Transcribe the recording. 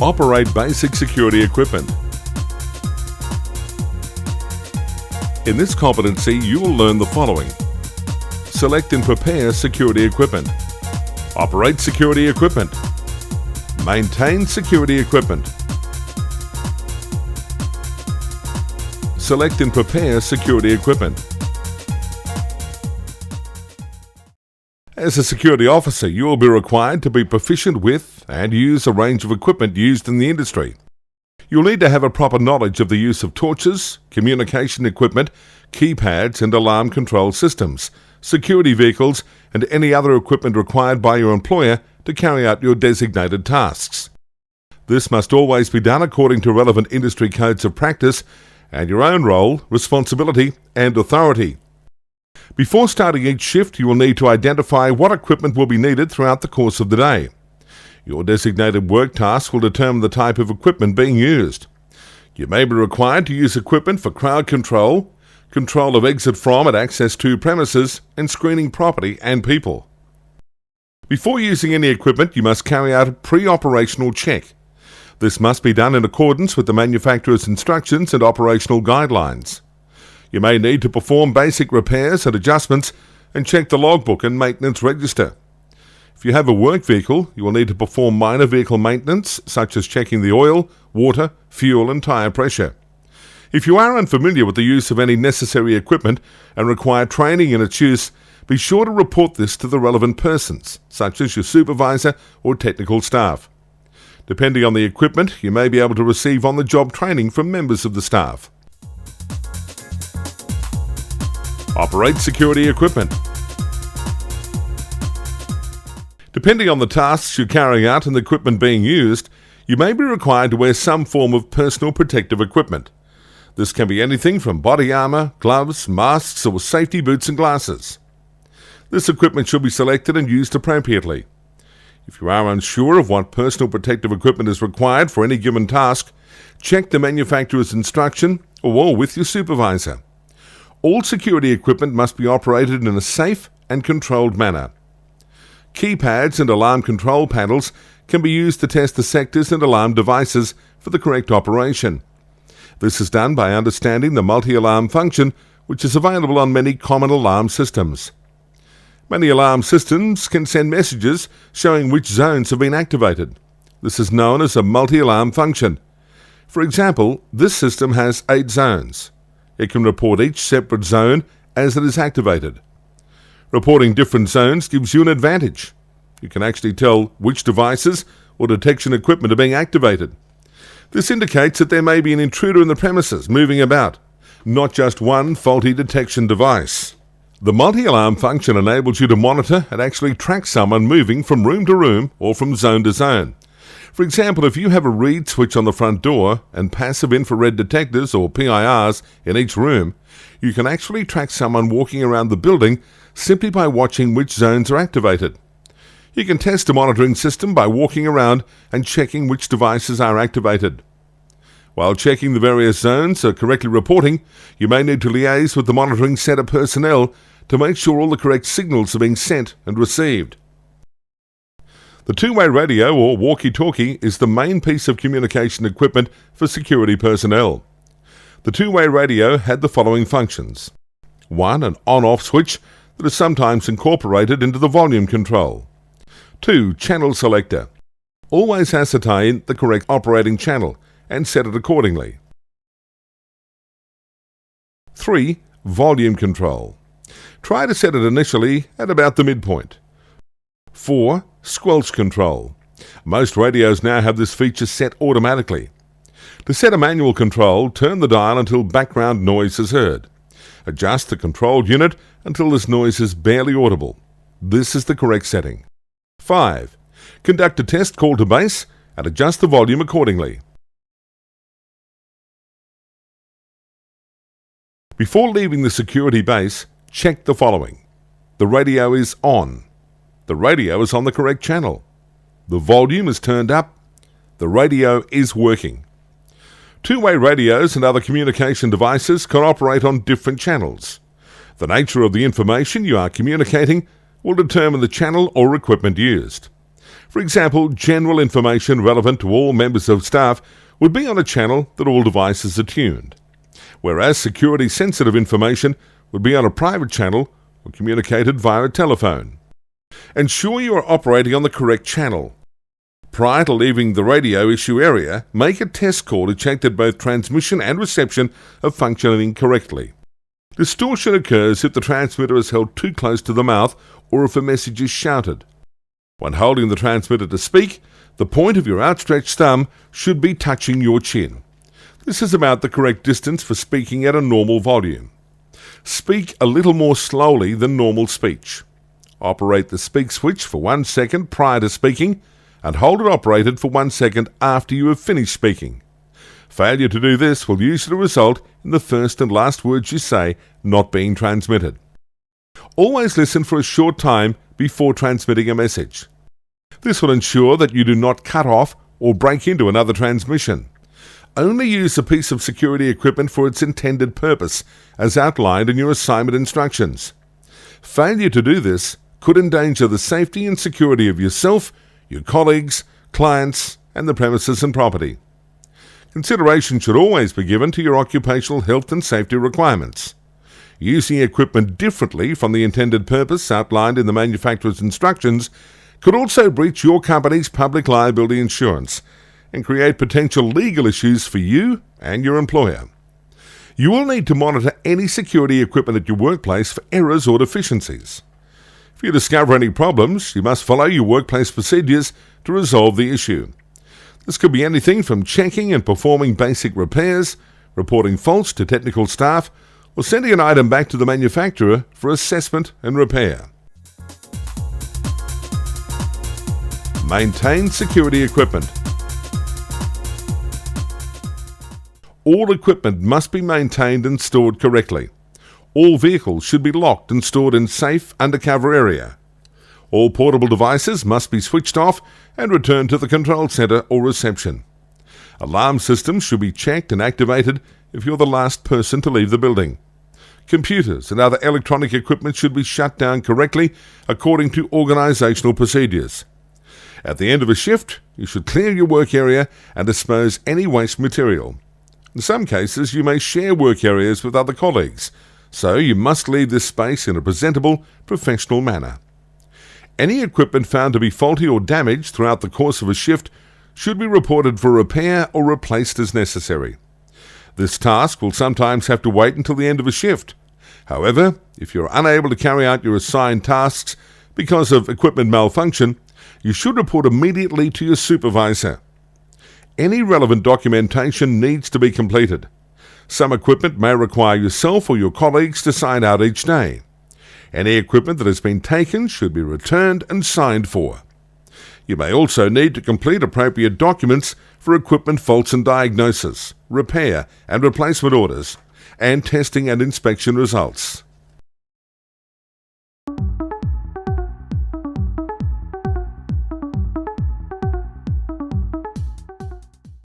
Operate basic security equipment. In this competency, you will learn the following. Select and prepare security equipment. Operate security equipment. Maintain security equipment. Select and prepare security equipment. As a security officer, you will be required to be proficient with and use a range of equipment used in the industry. You'll need to have a proper knowledge of the use of torches, communication equipment, keypads and alarm control systems, security vehicles and any other equipment required by your employer to carry out your designated tasks. This must always be done according to relevant industry codes of practice and your own role, responsibility and authority. Before starting each shift, you will need to identify what equipment will be needed throughout the course of the day. Your designated work task will determine the type of equipment being used. You may be required to use equipment for crowd control, control of exit from and access to premises, and screening property and people. Before using any equipment, you must carry out a pre-operational check. This must be done in accordance with the manufacturer's instructions and operational guidelines. You may need to perform basic repairs and adjustments and check the logbook and maintenance register. If you have a work vehicle, you will need to perform minor vehicle maintenance, such as checking the oil, water, fuel and tyre pressure. If you are unfamiliar with the use of any necessary equipment and require training in its use, be sure to report this to the relevant persons, such as your supervisor or technical staff. Depending on the equipment, you may be able to receive on-the-job training from members of the staff. Operate security equipment. Depending on the tasks you're carrying out and the equipment being used, you may be required to wear some form of personal protective equipment. This can be anything from body armor, gloves, masks, or safety boots and glasses. This equipment should be selected and used appropriately. If you are unsure of what personal protective equipment is required for any given task, check the manufacturer's instruction or with your supervisor. All security equipment must be operated in a safe and controlled manner. Keypads and alarm control panels can be used to test the sectors and alarm devices for the correct operation. This is done by understanding the multi-alarm function, which is available on many common alarm systems. Many alarm systems can send messages showing which zones have been activated. This is known as a multi-alarm function. For example, this system has 8 zones. It can report each separate zone as it is activated. Reporting different zones gives you an advantage. You can actually tell which devices or detection equipment are being activated. This indicates that there may be an intruder in the premises moving about, not just one faulty detection device. The multi-alarm function enables you to monitor and actually track someone moving from room to room or from zone to zone. For example, if you have a reed switch on the front door and passive infrared detectors or PIRs in each room, you can actually track someone walking around the building simply by watching which zones are activated. You can test the monitoring system by walking around and checking which devices are activated. While checking the various zones are correctly reporting, you may need to liaise with the monitoring center personnel to make sure all the correct signals are being sent and received. The two-way radio or walkie-talkie is the main piece of communication equipment for security personnel. The two-way radio had the following functions. 1. An on-off switch that is sometimes incorporated into the volume control. 2. Channel selector. Always ascertain the correct operating channel and set it accordingly. 3. Volume control. Try to set it initially at about the midpoint. 4. Squelch control. Most radios now have this feature set automatically. To set a manual control, turn the dial until background noise is heard. Adjust the control unit until this noise is barely audible. This is the correct setting. 5. Conduct a test call to base and adjust the volume accordingly. Before leaving the security base, check the following. The radio is on. The radio is on the correct channel. The volume is turned up. The radio is working. Two-way radios and other communication devices can operate on different channels. The nature of the information you are communicating will determine the channel or equipment used. For example, general information relevant to all members of staff would be on a channel that all devices are tuned, whereas security-sensitive information would be on a private channel or communicated via a telephone. Ensure you are operating on the correct channel. Prior to leaving the radio issue area, make a test call to check that both transmission and reception are functioning correctly. Distortion occurs if the transmitter is held too close to the mouth or if a message is shouted. When holding the transmitter to speak, the point of your outstretched thumb should be touching your chin. This is about the correct distance for speaking at a normal volume. Speak a little more slowly than normal speech. Operate the speak switch for 1 second prior to speaking and hold it operated for 1 second after you have finished speaking. Failure to do this will usually result in the first and last words you say not being transmitted. Always listen for a short time before transmitting a message. This will ensure that you do not cut off or break into another transmission. Only use a piece of security equipment for its intended purpose, as outlined in your assignment instructions. Failure to do this could endanger the safety and security of yourself, your colleagues, clients, and the premises and property. Consideration should always be given to your occupational health and safety requirements. Using equipment differently from the intended purpose outlined in the manufacturer's instructions could also breach your company's public liability insurance and create potential legal issues for you and your employer. You will need to monitor any security equipment at your workplace for errors or deficiencies. If you discover any problems, you must follow your workplace procedures to resolve the issue. This could be anything from checking and performing basic repairs, reporting faults to technical staff, or sending an item back to the manufacturer for assessment and repair. Maintain security equipment. All equipment must be maintained and stored correctly. All vehicles should be locked and stored in safe, undercover area. All portable devices must be switched off and returned to the control center or reception. Alarm systems should be checked and activated if you're the last person to leave the building. Computers and other electronic equipment should be shut down correctly according to organizational procedures. At the end of a shift, you should clear your work area and dispose any waste material. In some cases, you may share work areas with other colleagues, so you must leave this space in a presentable, professional manner. Any equipment found to be faulty or damaged throughout the course of a shift should be reported for repair or replaced as necessary. This task will sometimes have to wait until the end of a shift. However, if you're unable to carry out your assigned tasks because of equipment malfunction, you should report immediately to your supervisor. Any relevant documentation needs to be completed. Some equipment may require yourself or your colleagues to sign out each day. Any equipment that has been taken should be returned and signed for. You may also need to complete appropriate documents for equipment faults and diagnosis, repair and replacement orders, and testing and inspection results.